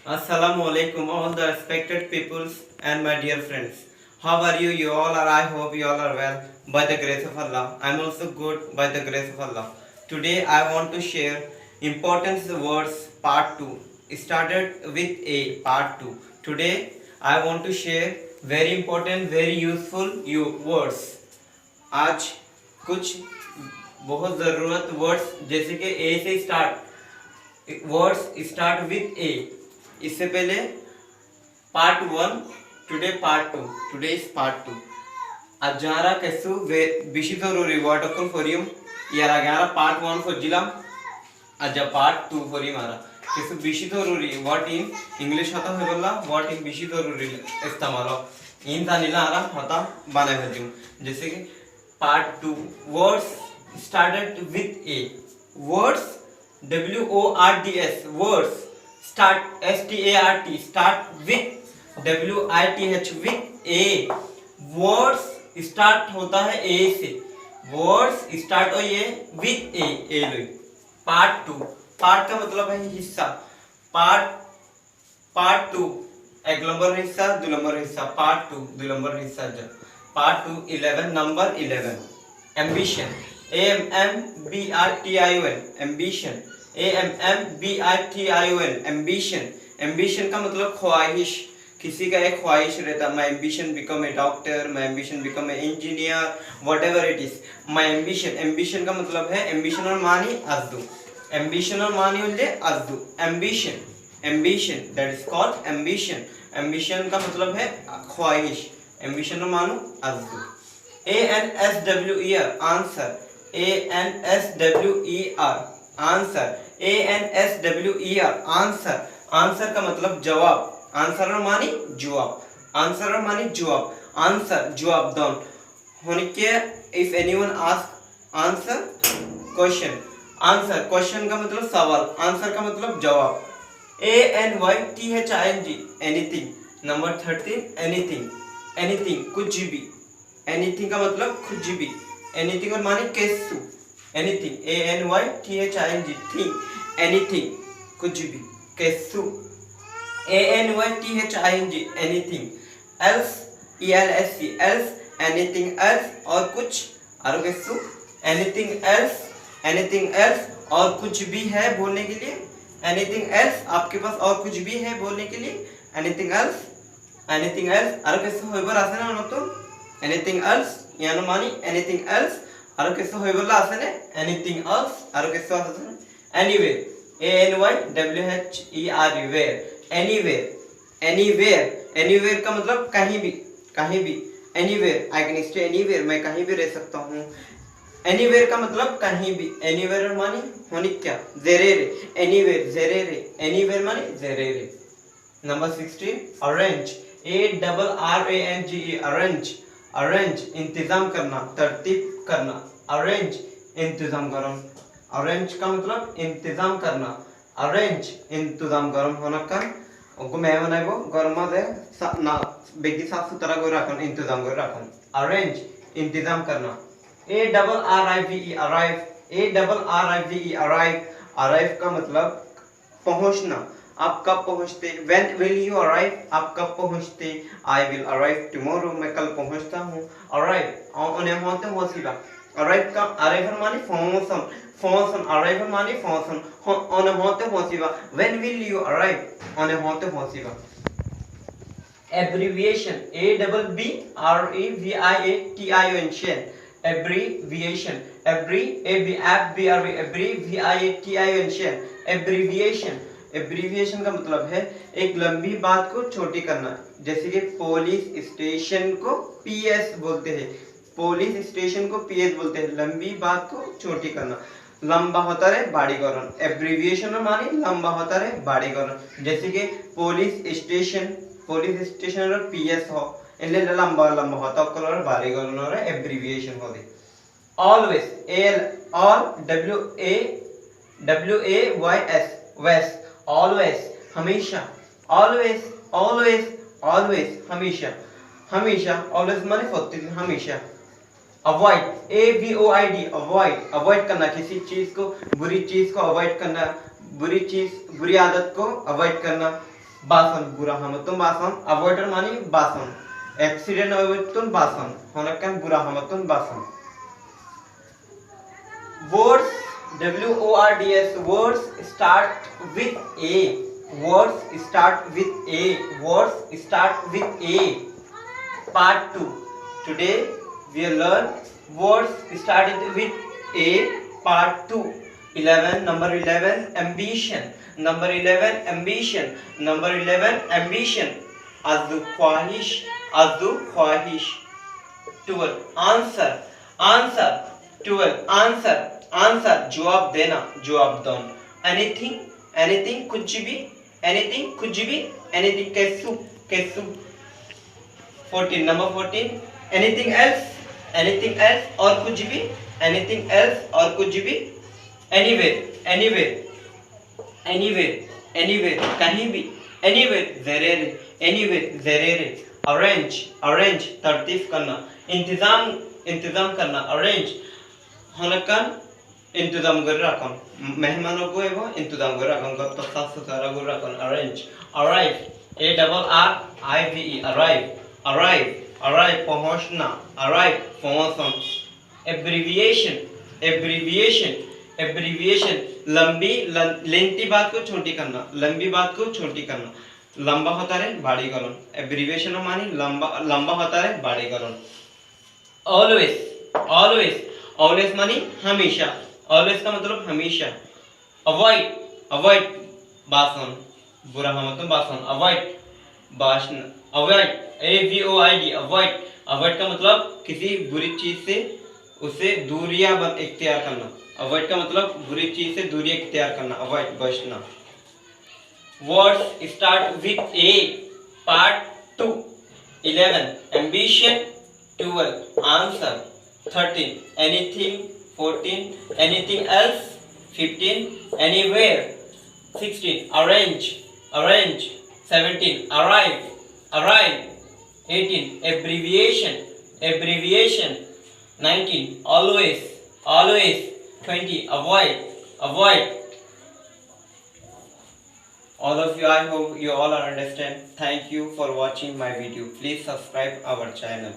Assalamu alaikum, all the respected peoples and my dear friends. How are you? You all are. I hope you all are well by the grace of Allah. I'm also good by the grace of Allah. Today I want to share importance words part 2. Started with a part 2. Today I want to share very important, very useful words. आज कुछ बहुत ज़रूरत words जैसे कि A से start words start with A इससे पहले part 1 today part 2 today is part 2 अजारा कैसु बेশি জরুরি ওয়ার্ড অকল ফরিম ইয়ার আগে আমরা পার্ট 1 ফজিলাম আজা পার্ট 2 ফরিম আরা कैसु বেশি জরুরি व्हाट इन इंग्लिश होता है बोला व्हाट इन बेশি জরুরি इस्तेमाल इन जानिला आरा होता बाने भजिम जैसे कि part 2 words started with A words WORDS words start START start with WITH with A words start होता है A से words start हो ये with A low part 2 part का मतलब है हिस्सा पार्ट 2 एक नंबर हिस्सा दो नंबर हिस्सा पार्ट 2 दो नंबर हिस्सा जो part 2 11 number 11 ambition AMBITION ambition AMBITION ambition ambition का मतलब ख्वाहिश किसी का एक ख्वाहिश रहता है माई ambition become a doctor my ambition become a engineer what ever it is my ambition ambition का मतलब है एम्बिशन और मानी अज्दू एम्बिशन और मानी उल्ले अज्दू ambition ambition that is called ambition ambition का मतलब है ख्वाहिश एम्बिशन और मानो अज्दू ANSWER answer ANSWER answer ANSWER answer answer का मतलब जवाब आंसर और मानी जवाब आंसर जवाब दौन होने के if anyone ask answer question answer question का मतलब सवाल आंसर का मतलब जवाब ANYTHING एनीथिंग नंबर 13 एनीथिंग कुछ भी एनीथिंग का मतलब कुछ भी एनीथिंग और माने कैसु एनीथिंग ANYTHING थिंग एनीथिंग कुछ भी कैसु ANYTHING anything else ELSE else anything else और कुछ और कैसु एनीथिंग एल्स और कुछ भी है बोलने के लिए एनीथिंग एल्स आपके पास और कुछ भी है बोलने के लिए एनीथिंग एल्स और कैसे होइबर आसे ना तो एनीथिंग एल्स यानो मानी एनीथिंग एल्स और कैसे होइबरला आसे ने एनीथिंग एल्स और कैसे आसे एनीवेयर एनीवेयर का मतलब कहीं भी anywhere I can stay anywhere मैं कहीं भी रह सकता हूँ एनीवेयर का मतलब कहीं भी एनीवेयर मानी होनी क्या जेरेरे एनीवेयर मानी जेरेरे नंबर 16 अरेंज ARRANGE अरेंज इंतजाम करना तरतीब करना अरेंज इंतजाम करना अरेंज का मतलब इंतजाम करना अरेंज इंतजाम गरम होना का उनको मैं बनाएगो गरमा दे ना बेगी साफ सुथरा को रखन इंतजाम को रखन अरेंज इंतजाम करना ARRIVE अराइव का मतलब पहुंचना आप कब पहुंचते when will you arrive आप कब पहुंचते I will arrive tomorrow मैं कल पहुंचता हूँ arrive उन्हें होते होसिला arrive का arrival माने फॉर्मसन arrival माने फॉर्मसन उन्हें होते होसिला when will you arrive उन्हें होते होसिला abbreviation ABBREVIATION abbreviation एब्रीविएशन का मतलब है एक लंबी बात को छोटी करना जैसे कि पुलिस स्टेशन को PS बोलते हैं लंबी बात को छोटी करना लंबा होता है बाड़ीकरण एब्रीविएशन माने लंबा होता है बाड़ीकरण जैसे कि पुलिस स्टेशन और PS हो इनले लंबा होता है बाड़ीकरण और एब्रीविएशन होते always always हमेशा always हमेशा always माने होती हमेशा avoid avoid करना किसी चीज को बुरी चीज को अवॉइड करना बुरी आदत को अवॉइड करना basan bura hamatun basan avoider mani basan accident hoytun basan honekkan bura hamatun basan words words words start with a words start with a words start with a part 2 today we learn words started with a part 2 11 number 11 ambition number 11 ambition number 11 ambition azdu khwahish 12 answer answer 12 answer answer जवाब देना जवाब दो anything anything कुछ भी anything कैसु कैसु 14 number 14 anything else और कुछ भी anything else और कुछ भी anywhere कहीं भी anywhere arrange तरतीब करना इंतजाम करना arrange हनकन इंतजाम कर रखन मेहमानों को एवं इंतजाम कर रखन कब तक साफ सुथरा कर रखन arrange arrive arrive पहुंचना arrive पहुंचना abbreviation लंबी लेंथी बात को छोटी करना लंबी बात को छोटी करना लंबा होता है बाड़ी करण एब्रिविएशन मानी लंबा होता है बाड़ी करण always मानी हमेशा always का मतलब हमेशा avoid भाषण बुरा मतलब भाषण avoid avoid का मतलब किसी बुरी चीज से उसे दूरियां इख्तियार करना avoid का मतलब बुरी चीज से दूरी इख्तियार करना avoid बचना words start with a part 2 11 ambition 12 answer 13 anything 14 anything else 15 anywhere 16 arrange 17 arrive 18 abbreviation 19 always 20 avoid all of you, I hope you all are understand. Thank you for watching my video. Please subscribe our channel.